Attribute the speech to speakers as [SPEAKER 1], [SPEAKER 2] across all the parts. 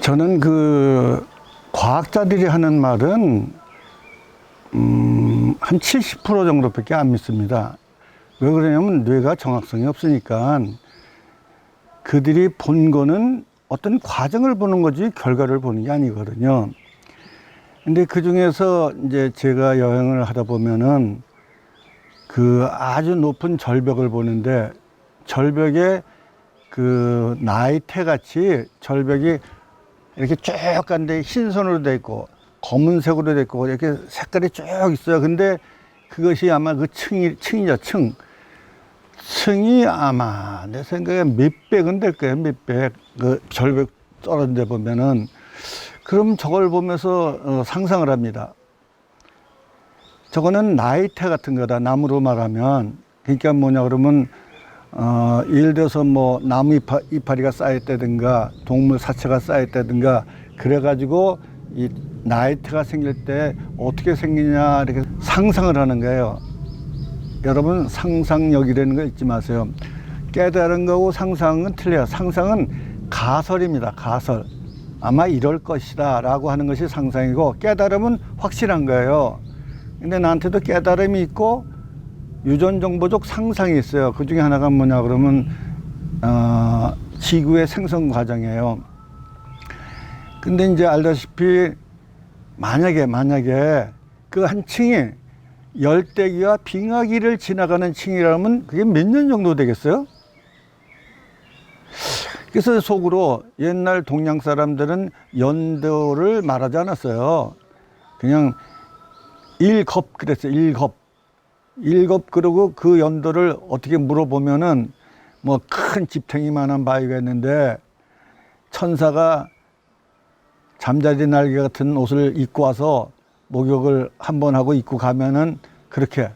[SPEAKER 1] 저는 그 과학자들이 하는 말은 한 70% 정도밖에 안 믿습니다. 왜 그러냐면 뇌가 정확성이 없으니까. 그들이 본 거는 어떤 과정을 보는 거지 결과를 보는 게 아니거든요. 근데 그 중에서 이제 제가 여행을 하다 보면은 그 아주 높은 절벽을 보는데, 절벽에 그 나이테 같이 절벽이 이렇게 쭉 간데 흰선으로 돼 있고 검은색으로 돼 있고 이렇게 색깔이 쭉 있어요. 근데 그것이 아마 그 층이죠. 층이 아마 내 생각에 몇백은 될 거예요. 몇백. 그 절벽 떨어진 데 보면은. 그럼 저걸 보면서 상상을 합니다. 저거는 나이테 같은 거다. 나무로 말하면. 그러니까 뭐냐 그러면 예를 들어서 뭐 나무 이파리가 쌓였다든가 동물 사체가 쌓였다든가 그래가지고 이 나이테가 생길 때 어떻게 생기냐 이렇게 상상을 하는 거예요. 여러분, 상상력이라는 거 잊지 마세요. 깨달은 거고 상상은 틀려요. 상상은 가설입니다. 가설. 아마 이럴 것이다 라고 하는 것이 상상이고, 깨달음은 확실한 거예요. 근데 나한테도 깨달음이 있고 유전정보적 상상이 있어요. 그 중에 하나가 뭐냐 그러면 지구의 생성 과정이에요. 근데 이제 알다시피 만약에 그 한 층이 열대기와 빙하기를 지나가는 층이라면 그게 몇 년 정도 되겠어요? 그래서 속으로 옛날 동양 사람들은 연도를 말하지 않았어요. 그냥 일겁 그랬어요. 일겁. 그러고 그 연도를 어떻게 물어보면은 뭐 큰 지탱이만한 바위가 있는데 천사가 잠자리 날개 같은 옷을 입고 와서 목욕을 한번 하고 입고 가면은 그렇게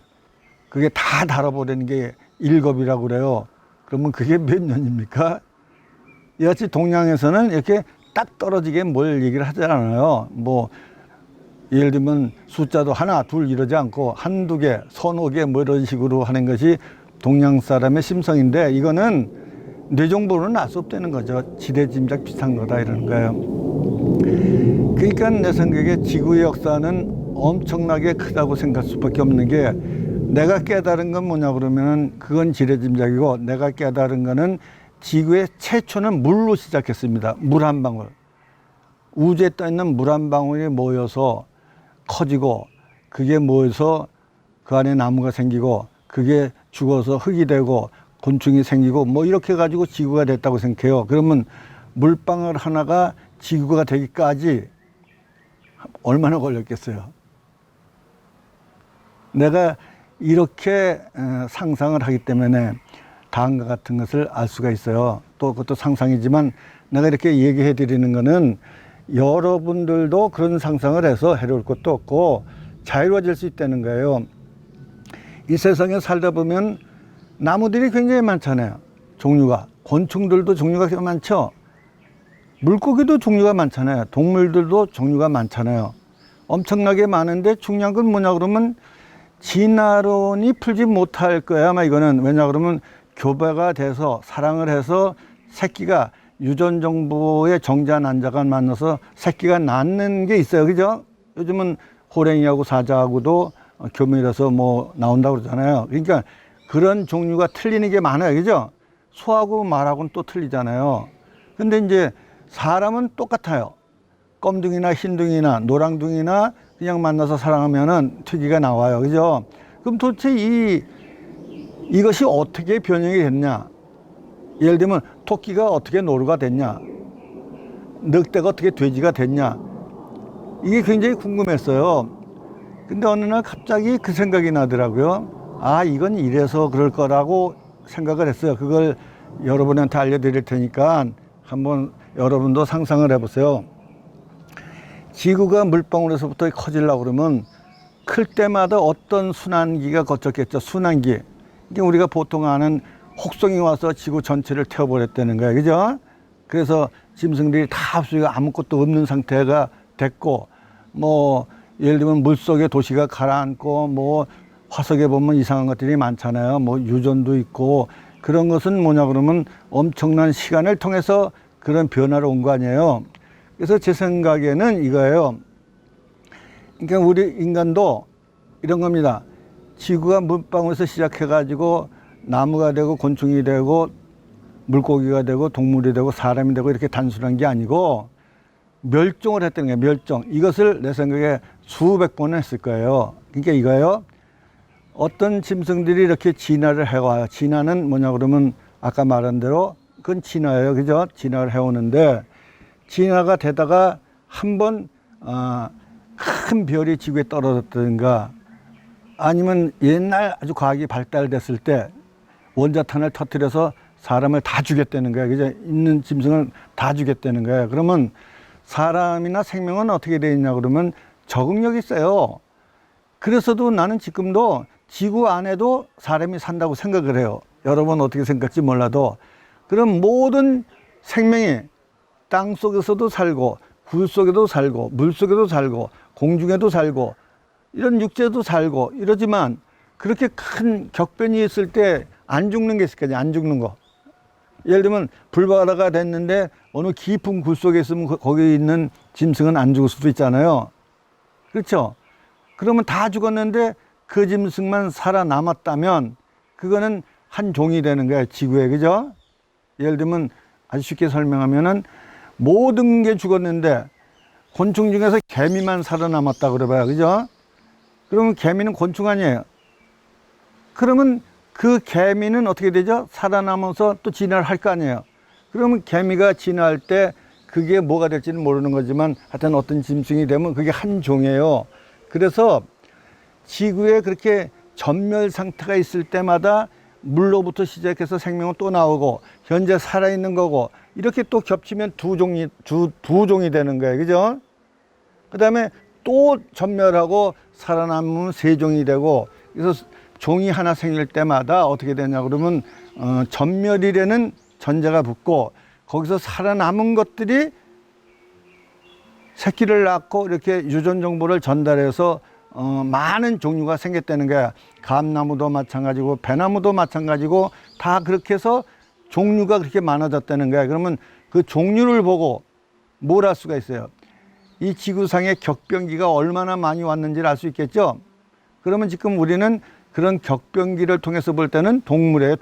[SPEAKER 1] 그게 다 달아버리는 게 일겁이라고 그래요. 그러면 그게 몇 년입니까? 이같이 동양에서는 이렇게 딱 떨어지게 뭘 얘기를 하지 않아요. 뭐 예를 들면 숫자도 하나, 둘 이러지 않고 한두 개, 서너 개 뭐 이런 식으로 하는 것이 동양 사람의 심성인데, 이거는 뇌정보로는 알 수 없다는 거죠. 지레짐작 비슷한 거다 이러는 거예요. 그러니까 내 생각에 지구의 역사는 엄청나게 크다고 생각할 수밖에 없는 게, 내가 깨달은 건 뭐냐 그러면 그건 지레짐작이고, 내가 깨달은 거는 지구의 최초는 물로 시작했습니다. 물 한 방울. 우주에 떠 있는 물 한 방울이 모여서 커지고, 그게 모여서 그 안에 나무가 생기고, 그게 죽어서 흙이 되고 곤충이 생기고 뭐 이렇게 해가지고 지구가 됐다고 생각해요. 그러면 물방울 하나가 지구가 되기까지 얼마나 걸렸겠어요? 내가 이렇게 상상을 하기 때문에 다음과 같은 것을 알 수가 있어요. 또 그것도 상상이지만 내가 이렇게 얘기해 드리는 거는 여러분들도 그런 상상을 해서 해로울 것도 없고 자유로워질 수 있다는 거예요. 이 세상에 살다 보면 나무들이 굉장히 많잖아요. 종류가. 곤충들도 종류가 많죠. 물고기도 종류가 많잖아요. 동물들도 종류가 많잖아요. 엄청나게 많은데 중요한 건 뭐냐 그러면 진화론이 풀지 못할 거야 아마 이거는. 왜냐 그러면 교배가 돼서 사랑을 해서 새끼가 유전 정보의 정자 난자가 만나서 새끼가 낳는 게 있어요. 그죠? 요즘은 호랭이하고 사자하고도 교밀해서 뭐 나온다고 그러잖아요. 그러니까 그런 종류가 틀리는 게 많아요. 그죠? 소하고 말하고는 또 틀리잖아요. 근데 이제 사람은 똑같아요. 검둥이나 흰둥이나 노랑둥이나 그냥 만나서 사랑하면은 특이가 나와요. 그죠? 그럼 도대체 이것이 어떻게 변형이 됐냐? 예를 들면 토끼가 어떻게 노루가 됐냐? 늑대가 어떻게 돼지가 됐냐? 이게 굉장히 궁금했어요. 근데 어느 날 갑자기 그 생각이 나더라고요. 아, 이건 이래서 그럴 거라고 생각을 했어요. 그걸 여러분한테 알려드릴 테니까 한번 여러분도 상상을 해보세요. 지구가 물방울에서부터 커지려고 그러면 클 때마다 어떤 순환기가 거쳤겠죠. 순환기. 이게 우리가 보통 아는 혹성이 와서 지구 전체를 태워버렸다는 거예요. 그죠? 그래서 짐승들이 다 합수가 아무것도 없는 상태가 됐고, 뭐 예를 들면 물속에 도시가 가라앉고, 뭐 화석에 보면 이상한 것들이 많잖아요. 뭐 유전도 있고. 그런 것은 뭐냐 그러면 엄청난 시간을 통해서 그런 변화를 온 거 아니에요. 그래서 제 생각에는 이거예요. 그러니까 우리 인간도 이런 겁니다. 지구가 물방울에서 시작해가지고 나무가 되고 곤충이 되고 물고기가 되고 동물이 되고 사람이 되고 이렇게 단순한 게 아니고 멸종을 했다는 거예요. 멸종. 이것을 내 생각에 수백 번은 했을 거예요. 그러니까 이거예요. 어떤 짐승들이 이렇게 진화를 해와요. 진화는 뭐냐 그러면 아까 말한 대로 그건 진화예요. 그죠? 진화를 해오는데 진화가 되다가 한번 큰 별이 지구에 떨어졌든가 아니면 옛날 아주 과학이 발달됐을 때 원자탄을 터뜨려서 사람을 다 죽였다는 거야. 그죠? 있는 짐승을 다 죽였다는 거야. 그러면 사람이나 생명은 어떻게 되어 있냐 그러면 적응력이 있어요. 그래서도 나는 지금도 지구 안에도 사람이 산다고 생각을 해요. 여러분 어떻게 생각할지 몰라도. 그럼 모든 생명이 땅 속에서도 살고 굴 속에도 살고 물 속에도 살고 공중에도 살고 이런 육지에도 살고 이러지만 그렇게 큰 격변이 있을 때 안 죽는 게 있을 거지. 안 죽는 거. 예를 들면 불바다가 됐는데 어느 깊은 굴 속에 있으면 거기 있는 짐승은 안 죽을 수도 있잖아요. 그렇죠? 그러면 다 죽었는데 그 짐승만 살아남았다면 그거는 한 종이 되는 거예요. 지구에. 그죠? 예를 들면 아주 쉽게 설명하면은 모든 게 죽었는데 곤충 중에서 개미만 살아남았다 그래봐요. 그죠? 그러면 개미는 곤충 아니에요. 그러면 그 개미는 어떻게 되죠? 살아남아서 또 진화를 할 거 아니에요. 그러면 개미가 진화할 때 그게 뭐가 될지는 모르는 거지만 하여튼 어떤 짐승이 되면 그게 한 종이에요. 그래서 지구에 그렇게 전멸 상태가 있을 때마다 물로부터 시작해서 생명은 또 나오고 현재 살아있는 거고 이렇게 또 겹치면 두 종이 되는 거예요. 그죠? 그 다음에 또 전멸하고 살아남으면 세 종이 되고 그래서 종이 하나 생길 때마다 어떻게 되냐 그러면 전멸이라는 전제가 붙고 거기서 살아남은 것들이 새끼를 낳고 이렇게 유전 정보를 전달해서 많은 종류가 생겼다는 거야. 감나무도 마찬가지고 배나무도 마찬가지고 다 그렇게 해서 종류가 그렇게 많아졌다는 거야. 그러면 그 종류를 보고 뭘 알 수가 있어요. 이 지구상의 격변기가 얼마나 많이 왔는지를 알 수 있겠죠. 그러면 지금 우리는 그런 격변기를 통해서 볼 때는 동물이에요.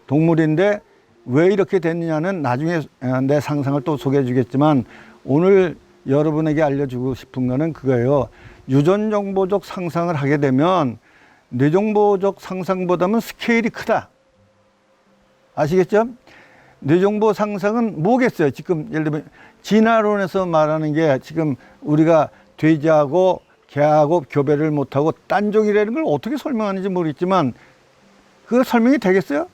[SPEAKER 1] 동물인데 왜 이렇게 됐느냐는 나중에 내 상상을 또 소개해 주겠지만 오늘 여러분에게 알려주고 싶은 거는 그거예요. 유전정보적 상상을 하게 되면 뇌정보적 상상보다는 스케일이 크다. 아시겠죠? 뇌정보 상상은 뭐겠어요? 지금 예를 들면 진화론에서 말하는 게 지금 우리가 돼지하고 개하고 교배를 못하고 딴종이라는 걸 어떻게 설명하는지 모르겠지만 그거 설명이 되겠어요?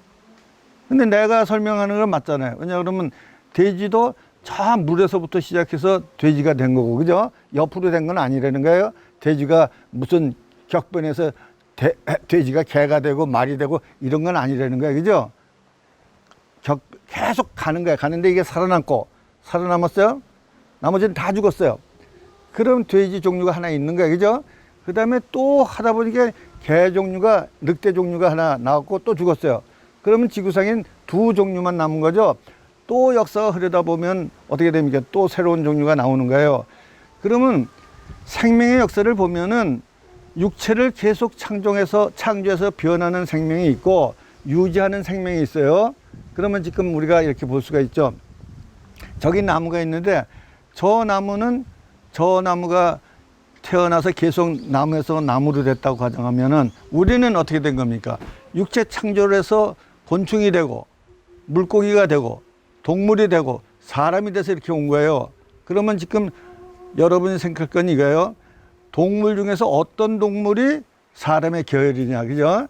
[SPEAKER 1] 근데 내가 설명하는 건 맞잖아요. 왜냐 그러면 돼지도 저 물에서부터 시작해서 돼지가 된 거고, 그죠? 옆으로 된 건 아니라는 거예요. 돼지가 무슨 격변에서 돼지가 개가 되고 말이 되고 이런 건 아니라는 거예요. 그죠? 계속 가는 거야. 가는데 이게 살아남았어요? 나머지는 다 죽었어요. 그럼 돼지 종류가 하나 있는 거야. 그죠? 그 다음에 또 하다 보니까 개 종류가, 늑대 종류가 하나 나왔고 또 죽었어요. 그러면 지구상엔 두 종류만 남은 거죠. 또 역사가 흐르다 보면 어떻게 됩니까? 또 새로운 종류가 나오는 거예요. 그러면 생명의 역사를 보면은 육체를 계속 창조해서 변하는 생명이 있고 유지하는 생명이 있어요. 그러면 지금 우리가 이렇게 볼 수가 있죠. 저기 나무가 있는데 저 나무가 태어나서 계속 나무에서 나무로 됐다고 가정하면은 우리는 어떻게 된 겁니까? 육체 창조를 해서 곤충이 되고 물고기가 되고 동물이 되고 사람이 돼서 이렇게 온 거예요. 그러면 지금 여러분이 생각할 건 이거예요. 동물 중에서 어떤 동물이 사람의 계열이냐, 그죠?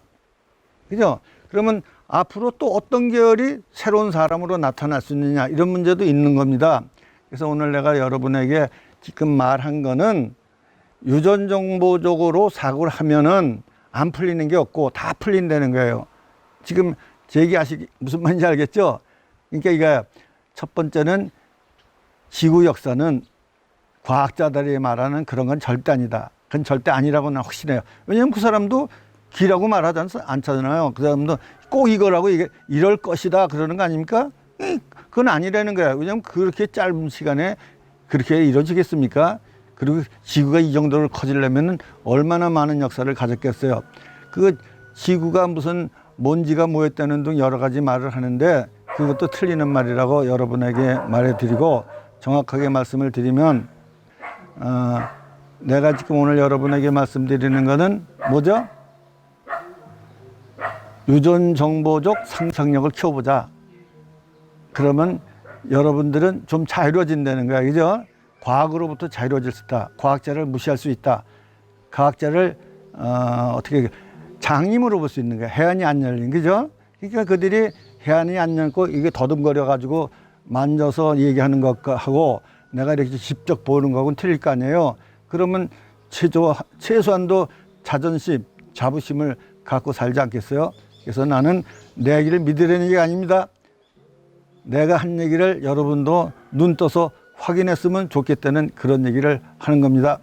[SPEAKER 1] 그죠? 그러면 앞으로 또 어떤 계열이 새로운 사람으로 나타날 수 있느냐, 이런 문제도 있는 겁니다. 그래서 오늘 내가 여러분에게 지금 말한 거는 유전정보적으로 사고를 하면은 안 풀리는 게 없고 다 풀린다는 거예요. 지금 제 얘기 무슨 말인지 알겠죠? 그러니까 이거 첫 번째는 지구 역사는 과학자들이 말하는 그런 건 절대 아니다. 그건 절대 아니라고 난 확신해요. 왜냐하면 그 사람도 기라고 말하지 않잖아요. 그 사람도 꼭 이거라고 이게 이럴 것이다 그러는 거 아닙니까? 그건 아니라는 거야. 왜냐하면 그렇게 짧은 시간에 그렇게 이루어지겠습니까? 그리고 지구가 이 정도로 커지려면 얼마나 많은 역사를 가졌겠어요. 그 지구가 무슨 먼지가 모였다는 등 여러 가지 말을 하는데 그것도 틀리는 말이라고 여러분에게 말해드리고, 정확하게 말씀을 드리면 내가 지금 오늘 여러분에게 말씀드리는 것은 뭐죠? 유전 정보적 상상력을 키워보자. 그러면 여러분들은 좀 자유로워진다는 거야, 그죠? 과학으로부터 자유로워질 수 있다. 과학자를 무시할 수 있다. 과학자를 어떻게 장님으로 볼 수 있는 거야. 해안이 안 열린, 그죠? 그러니까 그들이 해안이 안 열고 이게 더듬거려 가지고 만져서 얘기하는 것하고 내가 이렇게 직접 보는 거하고는 틀릴 거 아니에요. 그러면 최소한도 자존심, 자부심을 갖고 살지 않겠어요? 그래서 나는 내 얘기를 믿으려는 얘기가 아닙니다. 내가 한 얘기를 여러분도 눈 떠서 확인했으면 좋겠다는 그런 얘기를 하는 겁니다.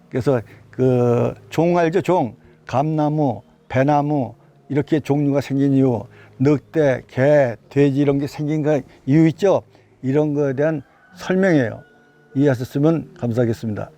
[SPEAKER 1] 그래서 그 종 알죠? 종. 감나무, 배나무 이렇게 종류가 생긴 이유, 늑대, 개, 돼지 이런 게 생긴 거 이유 있죠? 이런 거에 대한 설명이에요. 이해하셨으면 감사하겠습니다.